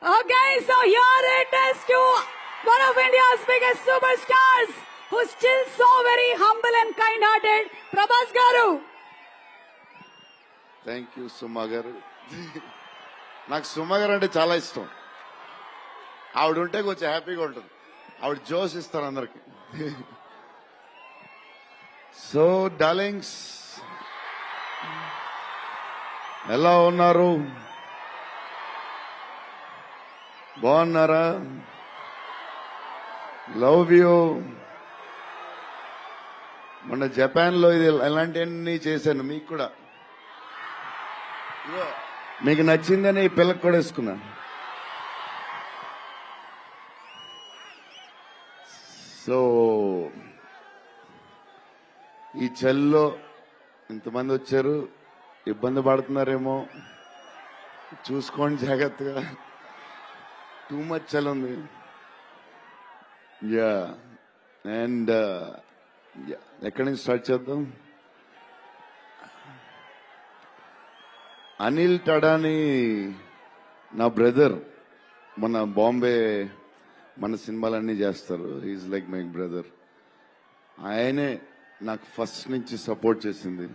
Okay, so here it is to one of India's biggest superstars who's still so very humble and kind-hearted, Prabhas Garu. Thank you Suma garu. నాకు సుమా గారు అంటే చాలా ఇష్టం. ఆవిడ ఉంటే కొంచెం హ్యాపీగా ఉంటుంది. ఆవిడ జోష్ ఇస్తారు అందరికి. సో డార్లింగ్స్, ఎలా ఉన్నారు? బాగున్నారా? Love you. మొన్న జపాన్ లో ఇది ఎలాంటివన్నీ చేశాను. మీకు కూడా మీకు నచ్చిందని ఈ పిల్లకి కూడా వేసుకున్నాను. సో ఈ చలిలో ఇంతమంది వచ్చారు, ఇబ్బంది పడుతున్నారేమో, చూసుకోండి జాగ్రత్తగా. టూ మచ్ చలి ఉంది. యా అండ్ ఎక్కడి నుంచి స్టార్ట్ చేద్దాం? అనిల్ టడాని నా బ్రదర్. మన బాంబే మన సినిమాలన్నీ చేస్తారు. Is like my brother. ఆయనే నాకు ఫస్ట్ నుంచి సపోర్ట్ చేసింది.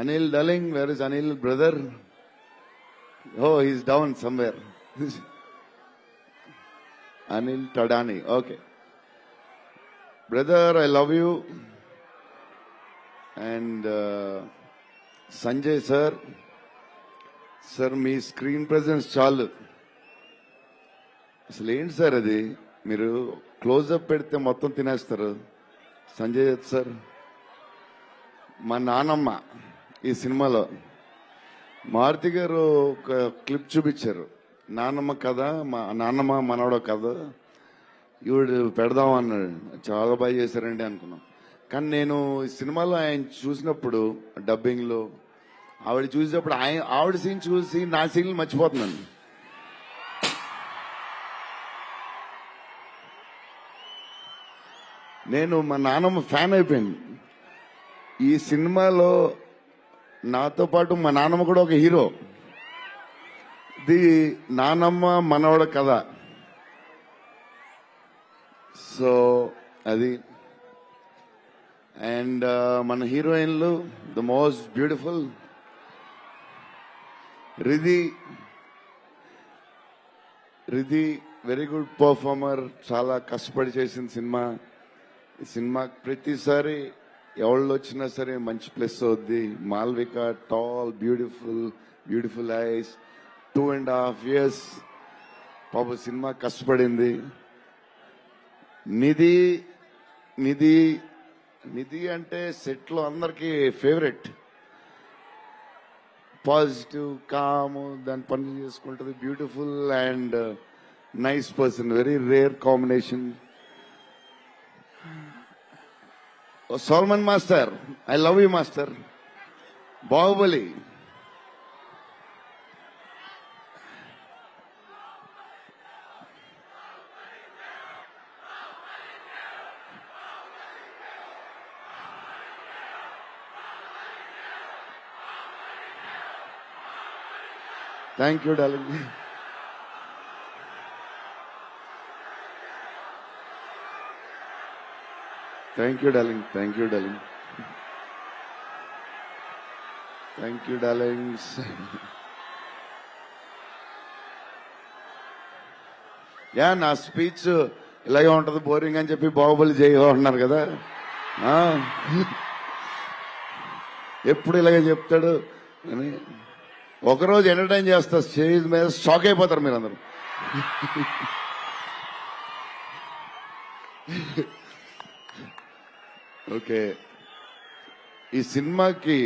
Anil darling, where is Anil brother? Oh he's down somewhere. Anil Thadani. Okay brother, I love you. And Sanjay sir, sir మీ స్క్రీన్ ప్రెజెన్స్ చాలు. అసలు ఏంటి సార్ అది? మీరు క్లోజప్ పెడితే మొత్తం తినేస్తారు. సంజయ్ సార్, మా నానమ్మ ఈ సినిమాలో మారుతి గారు ఒక క్లిప్ చూపించారు. నానమ్మ కథ, మా నాన్నమ్మ మనవడ కథ ఈవిడు పెడదాం అన్నాడు. చాలా బాగా చేశారండి అనుకున్నాం. కానీ నేను ఈ సినిమాలో ఆయన చూసినప్పుడు, డబ్బింగ్ లో ఆవిడ చూసినప్పుడు, ఆవిడ సీన్ చూసి నా సీన్లు మర్చిపోతున్నాను. నేను మా నాన్నమ్మ ఫ్యాన్ అయిపోయింది. ఈ సినిమాలో నాతో పాటు మా నాన్నమ్మ కూడా ఒక హీరో. ఇది నానమ్మ మనవడ కథ. సో అది. అండ్ మన హీరోయిన్లు the most beautiful Riddhi. Very good performer. చాలా కష్టపడి చేసిన సినిమా. ఈ సినిమా ప్రతిసారి ఎవళ్ళు వచ్చినా సరే మంచి ప్లస్ అవుద్ది. Malvika, tall, beautiful eyes. 2.5 years పాప సినిమా కష్టపడింది. నిధి అంటే సెట్ లో అందరికి ఫేవరెట్. పాజిటివ్, కామ్, దాని పనులు చేసుకుంటుంది. Beautiful and nice person. Very rare combination. Solomon master, I love you master. Baahubali. Thank you darling. Thank you darling. Thank you darling. Thank you darlings. Yeah, నా speech ఇలాగే ఉంటది, బోరింగ్ అని చెప్పి బాహుబలి జై అంటున్నారు కదా. ఎప్పుడు ఇలాగే చెప్తాడు అని ఒకరోజు ఎంటర్టైన్ చేస్తా. స్టేజ్ మీద షాక్ అయిపోతారు మీరందరూ. ఓకే, ఈ సినిమాకి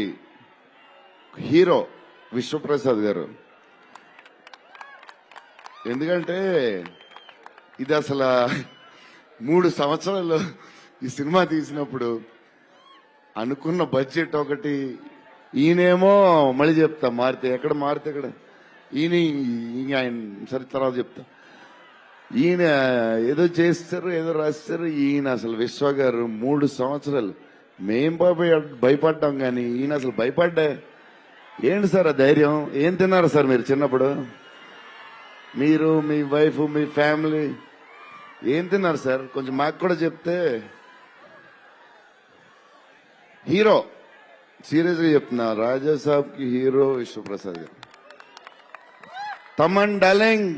హీరో విశ్వప్రసాద్ గారు. ఎందుకంటే ఇది అసలు 3 సంవత్సరాలు ఈ సినిమా తీసినప్పుడు అనుకున్న బడ్జెట్ ఒకటి. ఈయనేమో మళ్ళీ చెప్తా మారితే ఎక్కడ ఆయన సరే తర్వాత చెప్తా. ఈయన ఏదో చేస్తారు, ఏదో రాస్తారు. ఈయన అసలు విశ్వ గారు 3 సంవత్సరాలు మేం భయపడ్డాం, కానీ ఈయన అసలు భయపడ్డా. ఏంటి సార్ ఆ ధైర్యం? ఏం తిన్నారు సార్ మీరు చిన్నప్పుడు? మీరు మీ వైఫ్ మీ ఫ్యామిలీ ఏం తిన్నారు సార్? కొంచెం మాకు కూడా చెప్తే. హీరో సీరియస్ గా చెప్తున్నా, రాజా సాబ్ కి హీరో విశ్వప్రసాద్ గారు. తమన్ డార్లింగ్,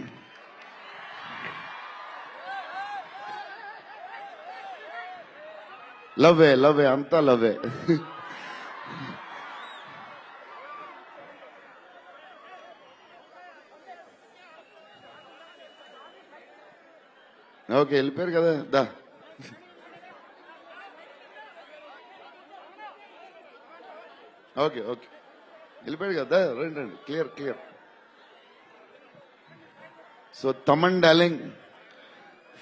లవ్వే అంతా లవ్వే. ఓకే, వెళ్ళిపోయారు కదా. దా ఓకే వెళ్ళిపోయాడు కదా. రండి clear. So Thaman darling,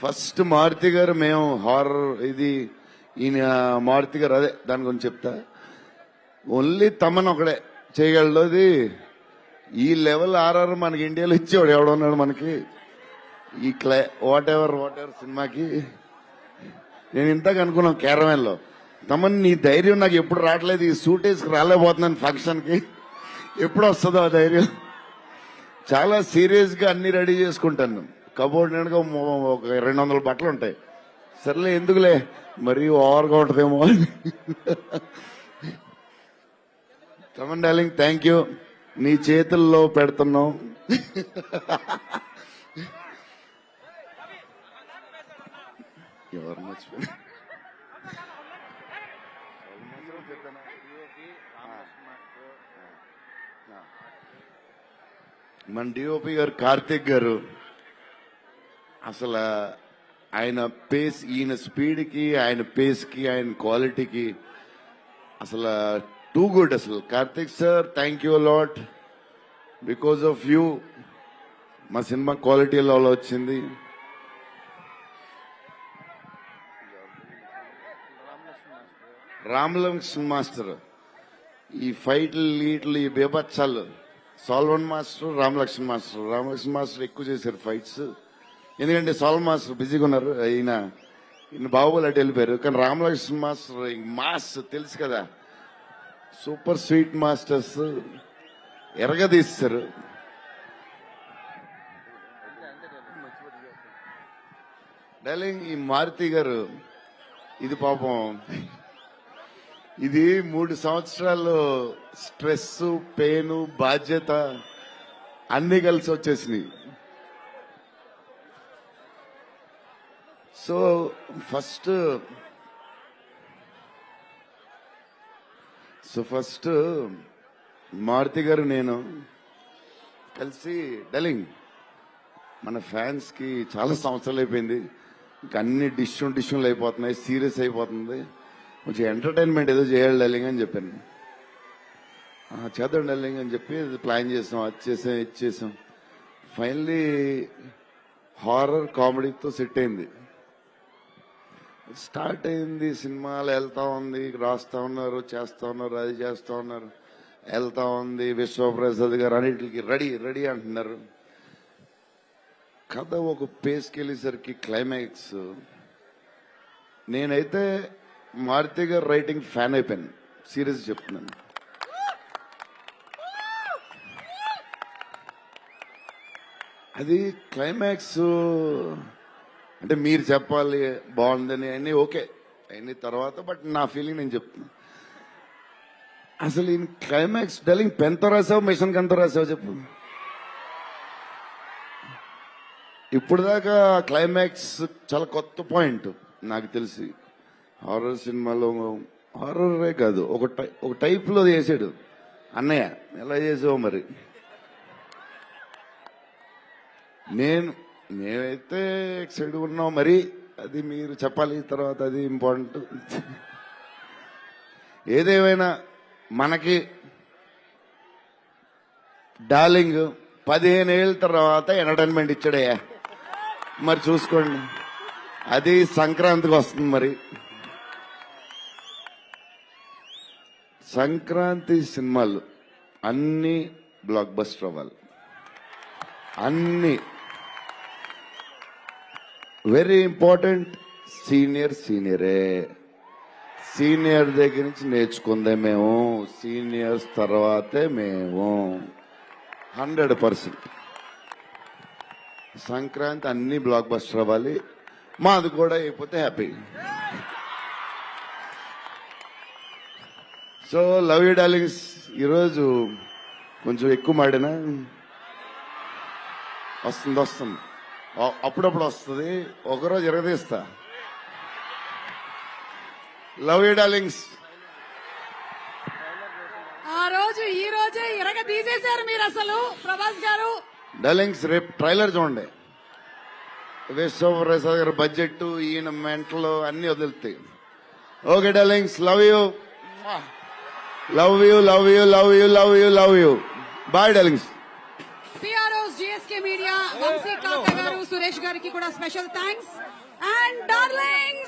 first Maruthi garu, మేము హారర్ ఇది ఈయన మారుతి గారు, అదే దాని గురించి చెప్తా. ఓన్లీ తమన్ ఒకడే చేయగలడు. అది ఈ లెవెల్ ఆర్ఆర్ మనకి ఇండియాలో ఇచ్చేవాడు ఎవడున్నాడు మనకి ఈ వాట్ ఎవర్ సినిమాకి. నేను ఇంతకు అనుకున్నాను క్యారవాన్లో, తమన్ నీ ధైర్యం నాకు ఎప్పుడు రావట్లేదు, ఈ సూట్ వేసుకు రాలేకపోతున్నాను ఫంక్షన్కి, ఎప్పుడు వస్తుందో ఆ ధైర్యం. చాలా సీరియస్ గా అన్ని రెడీ చేసుకుంటాను. కబోర్డ్ నిండుగా ఒక 200 బట్టలు ఉంటాయి. సర్లే ఎందుకులే మరీ ఓవర్గా ఉంటుందేమో. Thaman darling, thank you. నీ చేతుల్లో పెడుతున్నావు. ఎవరు మర్చిపోయి మన డిఓపి గారు కార్తిక్ గారు, అసలు ఆయన పేస్, ఈయన స్పీడ్ కి, ఆయన పేస్ కి, ఆయన క్వాలిటీకి అసలు టూ గుడ్. అసలు Karthik sir, thank you lot. Because of you మా సినిమా క్వాలిటీ లెవెల్ వచ్చింది. రామలక్ష్మణ్ మాస్టర్, ఈ ఫైట్లు ఈ బేబచ్చాలు సాల్వన్ మాస్టర్, రామలక్ష్మణ్ మాస్టర్ ఎక్కువ చేశారు ఫైట్స్. ఎందుకంటే సాల్వన్ మాస్టర్ బిజీగా ఉన్నారు, ఈయన బాహుబలి అటు వెళ్ళిపోయారు. కానీ రామలక్ష్మణ్ మాస్టర్ మాస్ తెలుసు కదా, సూపర్ స్వీట్ మాస్టర్స్ ఎరగదీస్తారు. డార్లింగ్, ఈ మారుతి గారు ఇది పాపం, ఇది 3 సంవత్సరాలు స్ట్రెస్, పెయిన్, బాధ్యత అన్ని కలిసి వచ్చేసినాయి. సో ఫస్ట్ మారుతి గారు నేను కలిసి, డార్లింగ్ మన ఫ్యాన్స్ కి చాలా సంవత్సరాలు అయిపోయింది, ఇంకా అన్ని డిష్యూలు అయిపోతున్నాయి, సీరియస్ అయిపోతుంది, కొంచెం ఎంటర్టైన్మెంట్ ఏదో చేయాలి డార్లింగ్ అని చెప్పాను. చేద్దాం డార్లింగ్ అని చెప్పి ప్లాన్ చేసాం, అది చేసాం. ఫైనల్లీ హారర్ కామెడీతో సెట్ అయింది. స్టార్ట్ అయింది, సినిమాలు వెళ్తా ఉంది, రాస్తా ఉన్నారు, చేస్తా ఉన్నారు, అది చేస్తా ఉన్నారు, వెళ్తా ఉంది. విశ్వప్రసాద్ గారు అన్నిటికి రెడీ అంటున్నారు. కథ ఒక పేస్కి వెళ్ళేసరికి క్లైమాక్స్, నేనైతే మారుతి గారు రైటింగ్ ఫ్యాన్ అయిపోయాను, సీరియస్ చెప్తున్నాను. అది క్లైమాక్స్ అంటే మీరు చెప్పాలి బాగుందని అన్ని ఓకే అన్ని తర్వాత, బట్ నా ఫీలింగ్ నేను చెప్తున్నా. అసలు ఈ క్లైమాక్స్ డార్లింగ్ పెన్తో రాసావు, మిషన్ గన్తో రాసావు చెప్పు. ఇప్పుడు దాకా క్లైమాక్స్ చాలా కొత్త పాయింట్ నాకు తెలిసి. హారర్ సినిమాలో హారరే కాదు, ఒక టైప్ లో చేసాడు అన్నయ్య. ఎలా చేసావు మరి? మేమైతే ఎక్సైడ్ ఉన్నాం, మరి అది మీరు చెప్పాలి తర్వాత, అది ఇంపార్టెంట్. ఏదేమైనా మనకి డార్లింగ్ 15 ఏళ్ళ తర్వాత ఎంటర్టైన్మెంట్ ఇచ్చాడయ్యా, మరి చూసుకోండి. అది సంక్రాంతికి వస్తుంది. మరి సంక్రాంతి సినిమాలు అన్ని బ్లాక్ బస్టర్ అవ్వాలి, అన్ని వెరీ ఇంపార్టెంట్. సీనియరే, సీనియర్ దగ్గర నుంచి నేర్చుకుందే మేము, సీనియర్స్ తర్వాతే మేము 100%. సంక్రాంతి అన్ని బ్లాక్ బస్టర్ అవ్వాలి, మాది కూడా అయిపోతే happy. So love you darlings, ఈరోజు కొంచెం ఎక్కువ మాడినా వస్తుంది అప్పుడప్పుడు వస్తుంది, ఒకరోజు ఎరగదీస్తా. Love you darlings. ఆ రోజు ఈ రోజే ఇరగ తీసేశారు మీరు అసలు ప్రభాస్ గారు. డార్లింగ్స్ రేపు ట్రైలర్ చూడండి. విశ్వప్రసాద్ గారి బడ్జెట్, ఈయన మెంటలు అన్ని వదులుతాయి. Okay darlings, love you love you love you love you love you love you. Bye darlings. PROs, GSK media, Vamsi Kaka garu, Suresh గారికి కూడా స్పెషల్ థ్యాంక్స్. And darlings